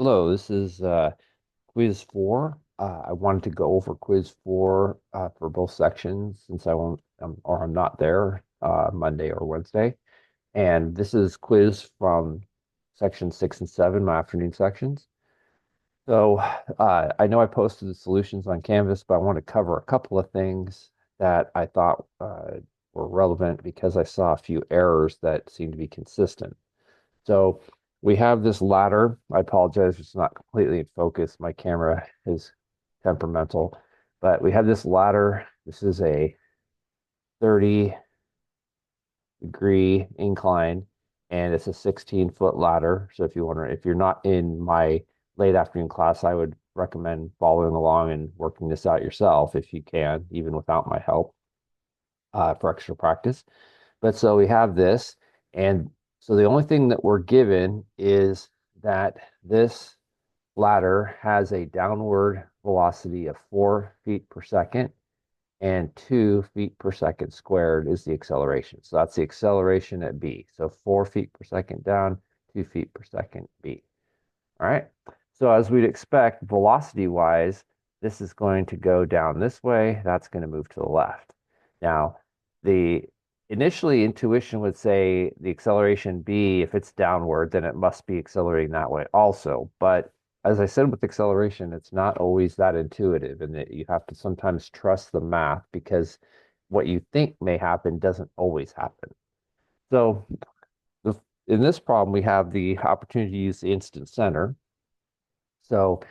Hello, this is quiz four. I wanted to go over quiz four for both sections since I won't or I'm not there Monday or Wednesday. And this is quiz from section six and seven, my afternoon sections. So I know I posted the solutions on Canvas, but I want to cover a couple of things that I thought were relevant because I saw a few errors that seem to be consistent. So we have this ladder. I apologize, it's not completely in focus. My camera is temperamental, but we have this ladder. This is a 30-degree incline, and it's a 16-foot ladder. So if you're not in my late afternoon class, I would recommend following along and working this out yourself if you can, even without my help, for extra practice. But so we have this, and so the only thing that we're given is that this ladder has a downward velocity of 4 feet per second, and 2 feet per second squared is the acceleration. So that's the acceleration at B. So 4 feet per second down, 2 feet per second B. All right. So as we'd expect, velocity wise, this is going to go down this way. That's going to move to the left. Now, the initially intuition would say the acceleration B, if it's downward, then it must be accelerating that way also. But as I said with acceleration, it's not always that intuitive, and that you have to sometimes trust the math because what you think may happen doesn't always happen. So in this problem, we have the opportunity to use the instant center. So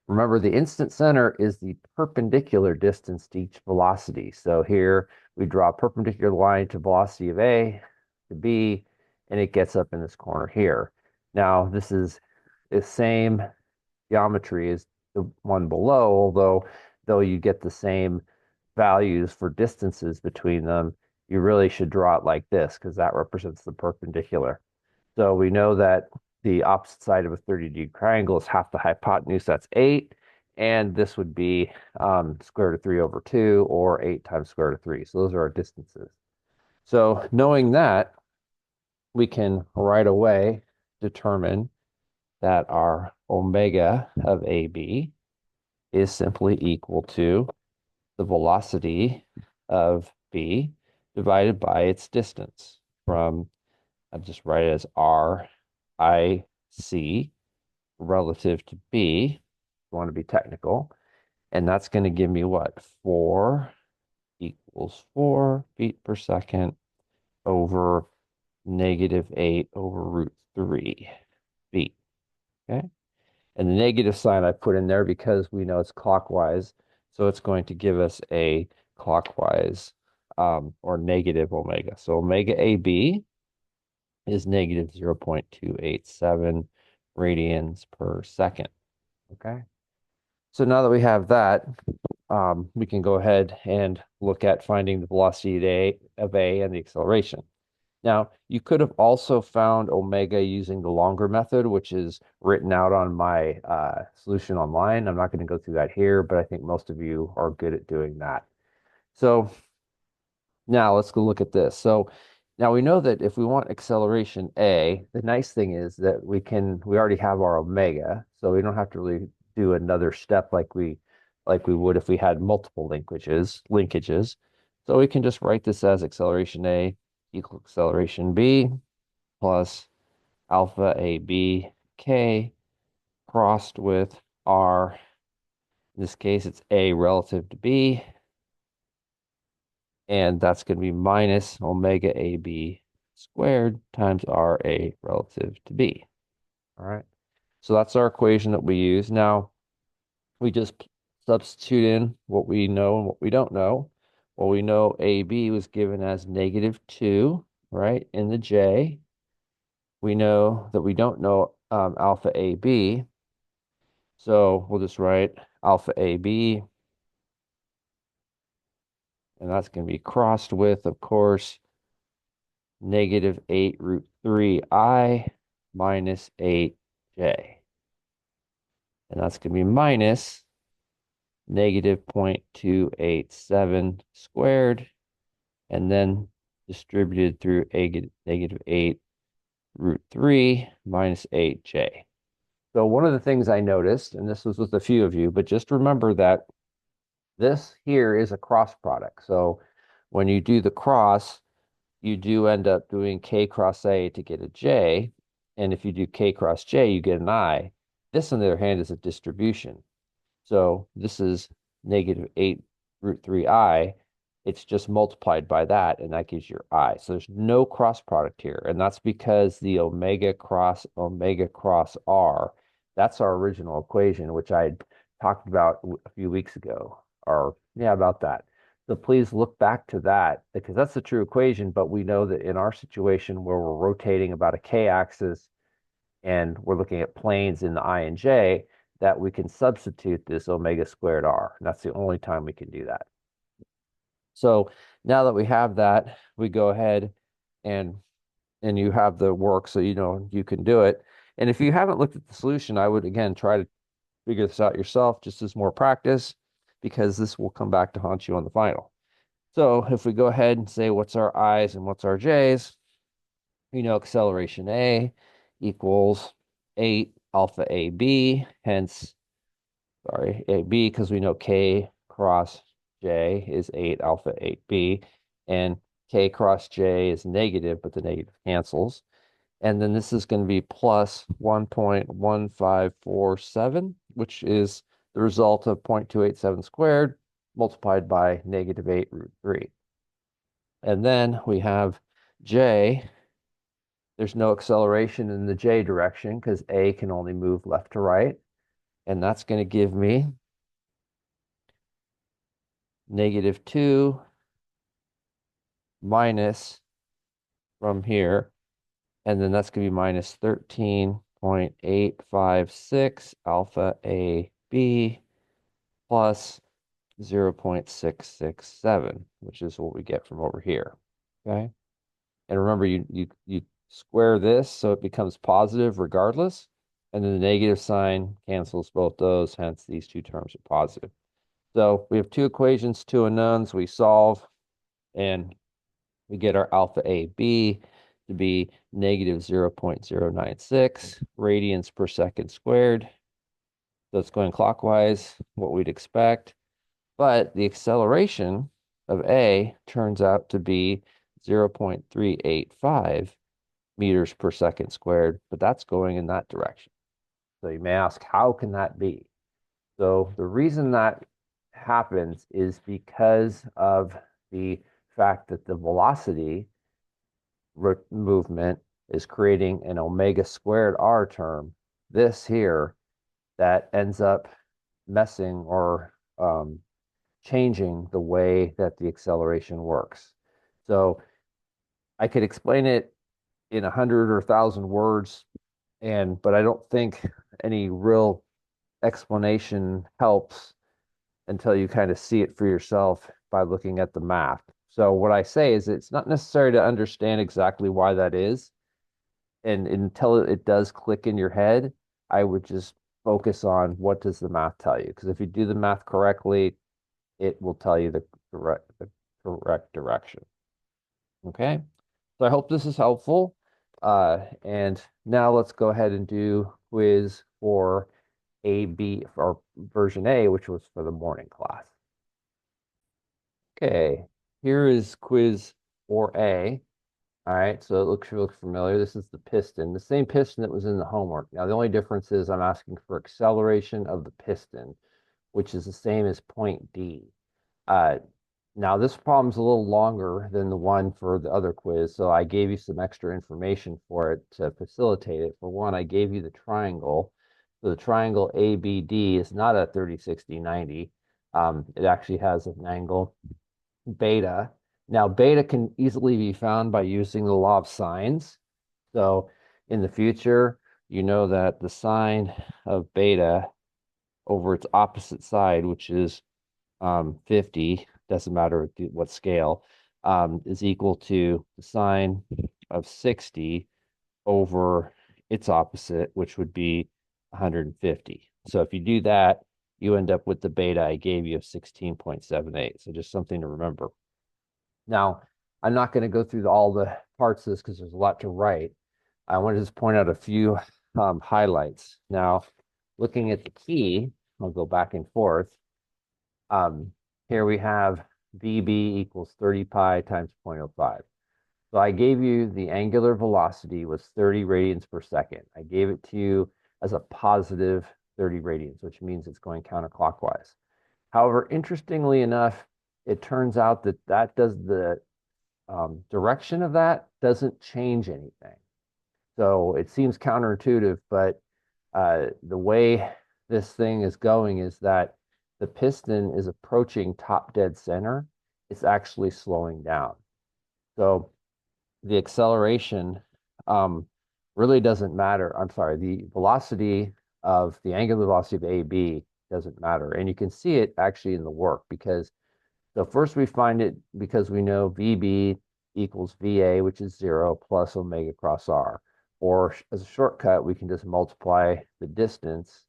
remember, the instant center is the perpendicular distance to each velocity. So here we draw a perpendicular line to velocity of A to B, and it gets up in this corner here. Now, this is the same geometry as the one below, although though you get the same values for distances between them, you really should draw it like this because that represents the perpendicular. So we know that the opposite side of a 30-degree triangle is half the hypotenuse, that's 8. And this would be square root of 3 over 2 or 8 times square root of 3. So those are our distances. So knowing that, we can right away determine that our omega of AB is simply equal to the velocity of B divided by its distance from, I'll just write it as R I C relative to B. I want to be technical. And that's going to give me what? 4 equals 4 feet per second over -8 over root 3 feet. Okay. And the negative sign I put in there because we know it's clockwise. So it's going to give us a clockwise or negative omega. So omega AB is negative 0.287 radians per second. Okay. So now that we have that, we can go ahead and look at finding the velocity of A and the acceleration. Now, you could have also found omega using the longer method, which is written out on my solution online. I'm not going to go through that here, but I think most of you are good at doing that. So now let's go look at this. So now we know that if we want acceleration A, the nice thing is that we already have our omega, so we don't have to really do another step like we would if we had multiple linkages. So we can just write this as acceleration A equal acceleration B plus alpha AB K crossed with R. In this case, it's A relative to B, and that's going to be minus omega AB squared times RA relative to B. All right. So that's our equation that we use. Now, we just substitute in what we know and what we don't know. Well, we know AB was given as -2, right, in the J. We know that we don't know alpha AB. So we'll just write alpha AB, and that's going to be crossed with, of course, -8 root 3I minus 8J. And that's going to be minus -0.287 squared, and then distributed through -8 root 3 minus 8J. So one of the things I noticed, and this was with a few of you, but just remember that this here is a cross product. So when you do the cross, you do end up doing K cross A to get a J. And if you do K cross J, you get an I. This, on the other hand, is a distribution. So this is negative 8 root 3I. It's just multiplied by that, and that gives your I. So there's no cross product here. And that's because the omega cross R, that's our original equation, which I had talked about a few weeks ago, or yeah, about that. So please look back to that because that's the true equation. But we know that in our situation where we're rotating about a K axis and we're looking at planes in the I and J, that we can substitute this omega squared R. And that's the only time we can do that. So now that we have that, we go ahead and you have the work so you know you can do it. And if you haven't looked at the solution, I would again try to figure this out yourself just as more practice because this will come back to haunt you on the final. So if we go ahead and say what's our I's and what's our J's, you know acceleration A equals 8 alpha AB, hence, sorry, AB, because we know K cross J is 8 alpha 8B, and K cross J is negative, but the negative cancels. And then this is going to be plus 1.1547, which is the result of 0.287 squared multiplied by negative 8 root 3. And then we have J. There's no acceleration in the J direction because A can only move left to right. And that's going to give me negative 2 minus from here. And then that's going to be minus 13.856 alpha AB plus 0.667, which is what we get from over here. Okay. And remember, you square this so it becomes positive regardless. And then the negative sign cancels both those, hence these two terms are positive. So we have two equations, two unknowns. We solve, and we get our alpha AB to be negative 0.096 radians per second squared. So it's going clockwise, what we'd expect. But the acceleration of A turns out to be 0.385 meters per second squared, but that's going in that direction. So you may ask, how can that be? So the reason that happens is because of the fact that the velocity movement is creating an omega squared R term, this here, that ends up messing or changing the way that the acceleration works. So I could explain it in 100 or 1,000 words, but I don't think any real explanation helps until you kind of see it for yourself by looking at the math. So what I say is it's not necessary to understand exactly why that is. And until it does click in your head, I would just focus on what does the math tell you? Because if you do the math correctly, it will tell you the correct direction. Okay. So I hope this is helpful. And now let's go ahead and do quiz for AB or version A, which was for the morning class. Okay, here is quiz for A. All right, so it looks familiar. This is the piston, the same piston that was in the homework. Now, the only difference is I'm asking for acceleration of the piston, which is the same as point D. Now, this problem's a little longer than the one for the other quiz, so I gave you some extra information for it to facilitate it. For one, I gave you the triangle. So the triangle ABD is not a 30, 60, 90. It actually has an angle beta. Now, beta can easily be found by using the law of sines. So in the future, you know that the sine of beta over its opposite side, which is 50, doesn't matter what scale, is equal to the sine of 60 over its opposite, which would be 150. So if you do that, you end up with the beta I gave you of 16.78. So just something to remember. Now, I'm not going to go through all the parts of this because there's a lot to write. I want to just point out a few highlights. Now, looking at the key, I'll go back and forth. Um, Here we have VB equals 30 pi times 0.05. So I gave you the angular velocity was 30 radians per second. I gave it to you as a positive 30 radians, which means it's going counterclockwise. However, interestingly enough, it turns out that the direction of that doesn't change anything. So it seems counterintuitive, but the way this thing is going is that the piston is approaching top dead center. It's actually slowing down. So the acceleration really doesn't matter. I'm sorry, the velocity of the angular velocity of AB doesn't matter. And you can see it actually in the work because so first we find it because we know VB equals VA, which is 0 plus omega cross R. Or as a shortcut, we can just multiply the distance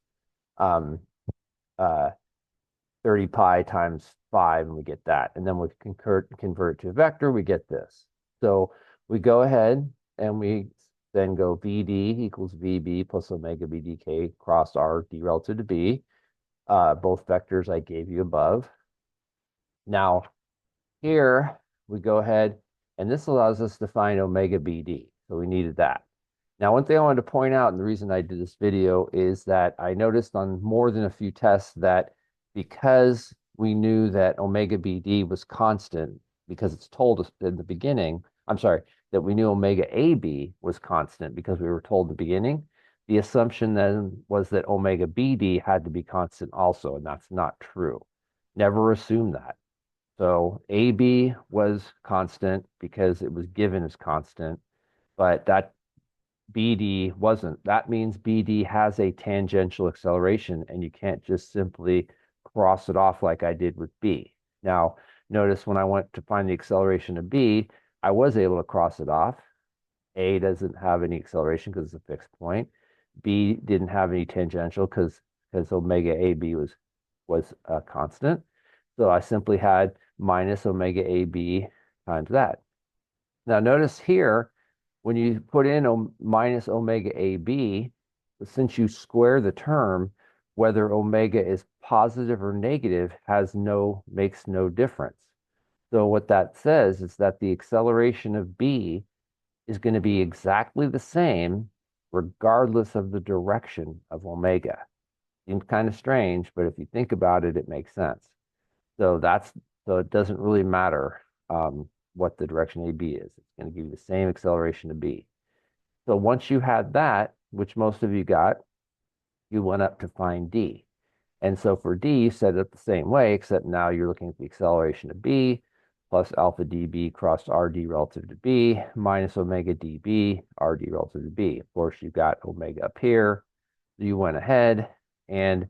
um, uh, 30 pi times 5, and we get that. And then we convert it to a vector, we get this. So we go ahead and we then go VD equals VB plus omega BDK cross R D relative to B. Both vectors I gave you above. Now, here we go ahead, and this allows us to find omega BD. So we needed that. Now, one thing I wanted to point out, and the reason I did this video, is that I noticed on more than a few tests that because we knew that omega BD was constant, because it's told us in the beginning, I'm sorry, that we knew omega AB was constant because we were told in the beginning, the assumption then was that omega BD had to be constant also, and that's not true. Never assume that. So AB was constant because it was given as constant, but that BD wasn't. That means BD has a tangential acceleration, and you can't just simply cross it off like I did with B. Now, notice when I went to find the acceleration of B, I was able to cross it off. A doesn't have any acceleration because it's a fixed point. B didn't have any tangential because omega AB was a constant. So I simply had minus omega AB times that. Now notice here, when you put in minus omega AB, since you square the term, whether omega is positive or negative makes no difference. So what that says is that the acceleration of B is going to be exactly the same regardless of the direction of omega. Seems kind of strange, but if you think about it, it makes sense. So it doesn't really matter what the direction AB is. It's going to give you the same acceleration to B. So once you had that, which most of you got, you went up to find D. And so for D, you set it up the same way, except now you're looking at the acceleration of B plus alpha dB cross RD relative to B minus omega dB RD relative to B. Of course, you've got omega up here. So you went ahead and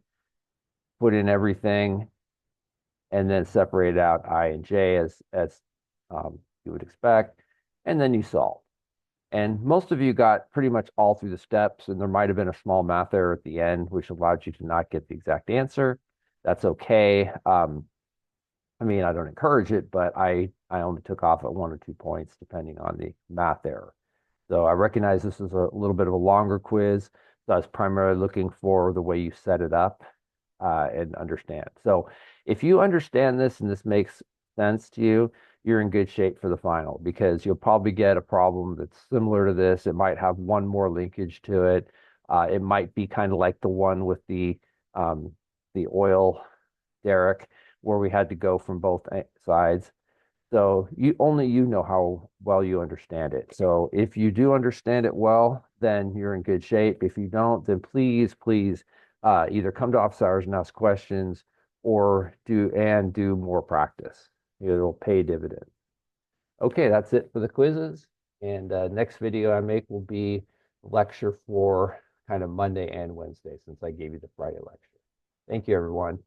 put in everything and then separated out I and J as you would expect, and then you solve. And most of you got pretty much all through the steps, and there might have been a small math error at the end, which allowed you to not get the exact answer. That's okay. I mean, I don't encourage it, but I only took off at 1 or 2 points depending on the math error. So I recognize this is a little bit of a longer quiz. So I was primarily looking for the way you set it up and understand. So if you understand this and this makes sense to you, you're in good shape for the final because you'll probably get a problem that's similar to this. It might have one more linkage to it. It might be kind of like the one with the oil derrick where we had to go from both sides. So you know how well you understand it. So if you do understand it well, then you're in good shape. If you don't, then please either come to office hours and ask questions or do more practice. It'll pay dividends. Okay, that's it for the quizzes. And next video I make will be lecture for kind of Monday and Wednesday since I gave you the Friday lecture. Thank you, everyone.